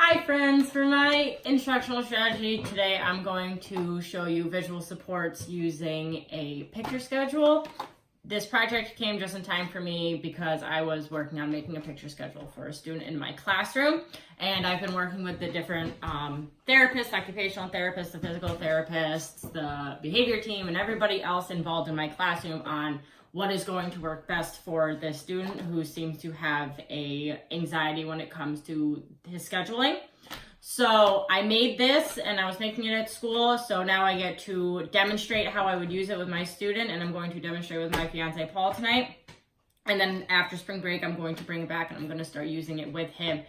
Hi friends, for my instructional strategy today I'm going to show you visual supports using a picture schedule. This project came just in time for me because I was working on making a picture schedule for a student in my classroom, and I've been working with the different therapists, occupational therapists, the physical therapists, the behavior team, and everybody else involved in my classroom on what is going to work best for this student who seems to have anxiety when it comes to his scheduling. So I made this and I was making it at school, so now I get to demonstrate how I would use it with my student, and I'm going to demonstrate with my fiance Paul tonight. And then after spring break, I'm going to bring it back and I'm going to start using it with him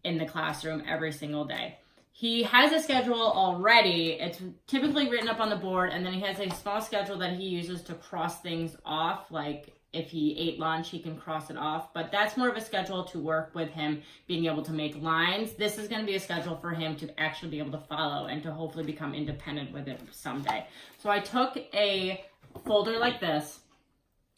in the classroom every single day. He has a schedule already. It's typically written up on the board, and then he has a small schedule that he uses to cross things off. Like if he ate lunch, he can cross it off, but that's more of a schedule to work with him being able to make lines. This is going to be a schedule for him to actually be able to follow and to hopefully become independent with it someday. So I took a folder like this,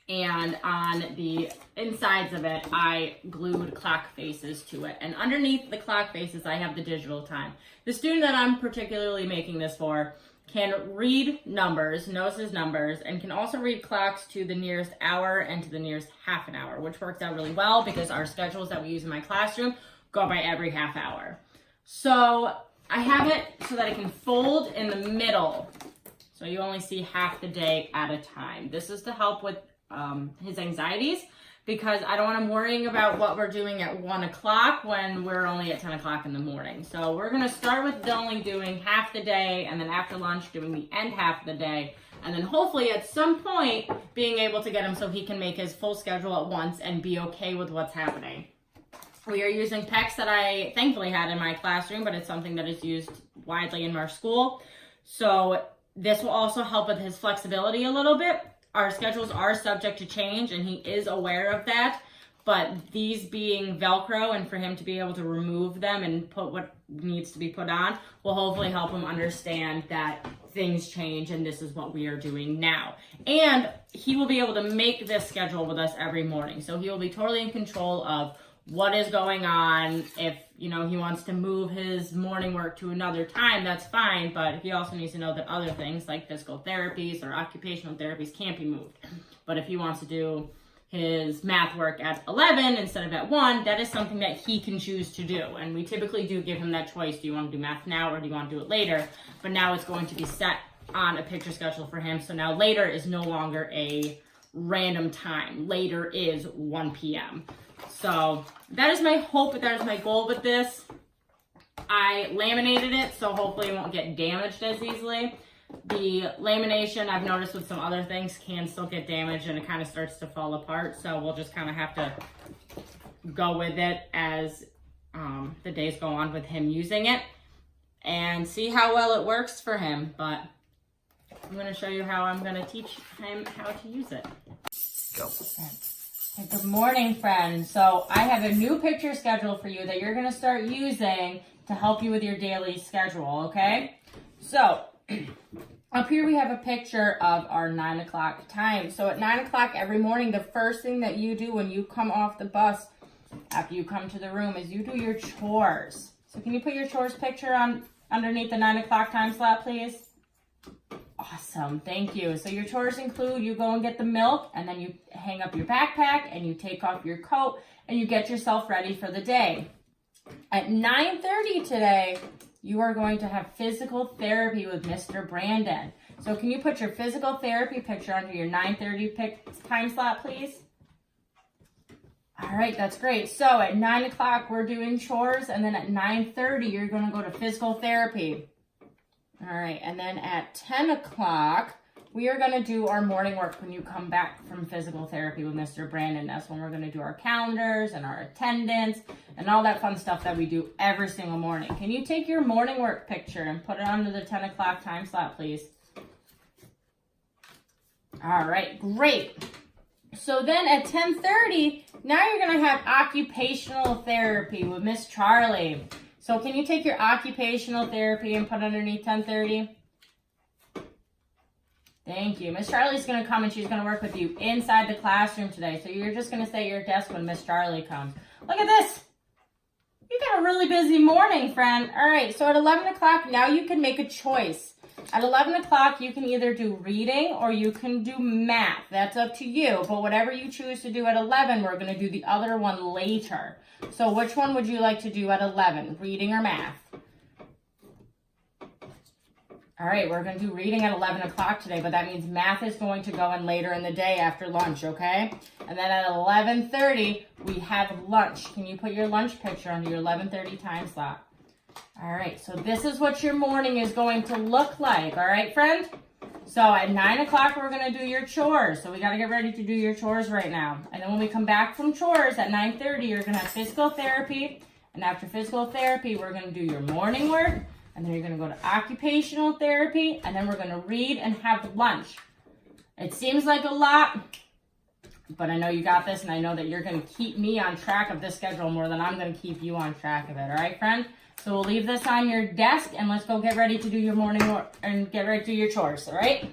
and on the insides of it, I glued clock faces to it. And underneath the clock faces, I have the digital time. The student that I'm particularly making this for can read numbers, knows his numbers, and can also read clocks to the nearest hour and to the nearest half an hour, which works out really well because our schedules that we use in my classroom go by every half hour. So I have it so that it can fold in the middle, so you only see half the day at a time. This is to help with his anxieties, because I don't want him worrying about what we're doing at 1 o'clock when we're only at 10 o'clock in the morning. So we're going to start with only doing half the day, and then after lunch doing the end half of the day, and then hopefully at some point being able to get him so he can make his full schedule at once and be okay with what's happening. We are using PECs that I thankfully had in my classroom, but it's something that is used widely in our school. So this will also help with his flexibility a little bit. Our schedules are subject to change, and he is aware of that, but these being Velcro, and for him to be able to remove them and put what needs to be put on, will hopefully help him understand that things change and this is what we are doing now. And he will be able to make this schedule with us every morning, so he will be totally in control of what is going on. If he wants to move his morning work to another time, that's fine, but he also needs to know that other things like physical therapies or occupational therapies can't be moved. But if he wants to do his math work at 11 instead of at 1, that is something that he can choose to do. And we typically do give him that choice. Do you want to do math now or do you want to do it later? But now it's going to be set on a picture schedule for him. So now later is no longer a random time. Later is 1 p.m. So that is my hope, that is my goal with this. I laminated it, so hopefully it won't get damaged as easily. The lamination, I've noticed with some other things, can still get damaged and it kind of starts to fall apart. So we'll just kind of have to go with it as the days go on with him using it and see how well it works for him. But I'm going to show you how I'm going to teach him how to use it. Go. Good morning, friends. So I have a new picture schedule for you that you're going to start using to help you with your daily schedule, okay? So up here we have a picture of our 9 o'clock time. So at 9 o'clock every morning, the first thing that you do when you come off the bus, after you come to the room, is you do your chores. So can you put your chores picture on underneath the 9 o'clock time slot, please? Awesome, thank you. So your chores include you go and get the milk, and then you hang up your backpack, and you take off your coat, and you get yourself ready for the day. At 9:30 today, you are going to have physical therapy with Mr. Brandon. So can you put your physical therapy picture under your 9:30 time slot, please? All right, that's great. So at 9 o'clock, we're doing chores, and then at 9:30, you're going to go to physical therapy. All right, and then at 10 o'clock, we are going to do our morning work when you come back from physical therapy with Mr. Brandon. That's when we're going to do our calendars and our attendance and all that fun stuff that we do every single morning. Can you take your morning work picture and put it under the 10 o'clock time slot, please? All right, great. So then at 10:30, now you're going to have occupational therapy with Miss Charlie. So can you take your occupational therapy and put underneath 10:30? Thank you. Miss Charlie's going to come and she's going to work with you inside the classroom today. So you're just going to stay at your desk when Miss Charlie comes. Look at this. You got a really busy morning, friend. All right, so at 11 o'clock, now you can make a choice. At 11 o'clock, you can either do reading or you can do math. That's up to you. But whatever you choose to do at 11, we're going to do the other one later. So which one would you like to do at 11, reading or math? All right, we're going to do reading at 11 o'clock today, but that means math is going to go in later in the day after lunch, okay? And then at 11:30, we have lunch. Can you put your lunch picture under your 11:30 time slot? All right, so this is what your morning is going to look like, all right, friend? So at 9 o'clock, we're going to do your chores. So we got to get ready to do your chores right now. And then when we come back from chores at 9:30, you're going to have physical therapy. And after physical therapy, we're going to do your morning work. And then you're going to go to occupational therapy. And then we're going to read and have lunch. It seems like a lot, but I know you got this. And I know that you're going to keep me on track of this schedule more than I'm going to keep you on track of it. All right, friend? So we'll leave this on your desk and let's go get ready to do your morning work and get ready to do your chores, all right?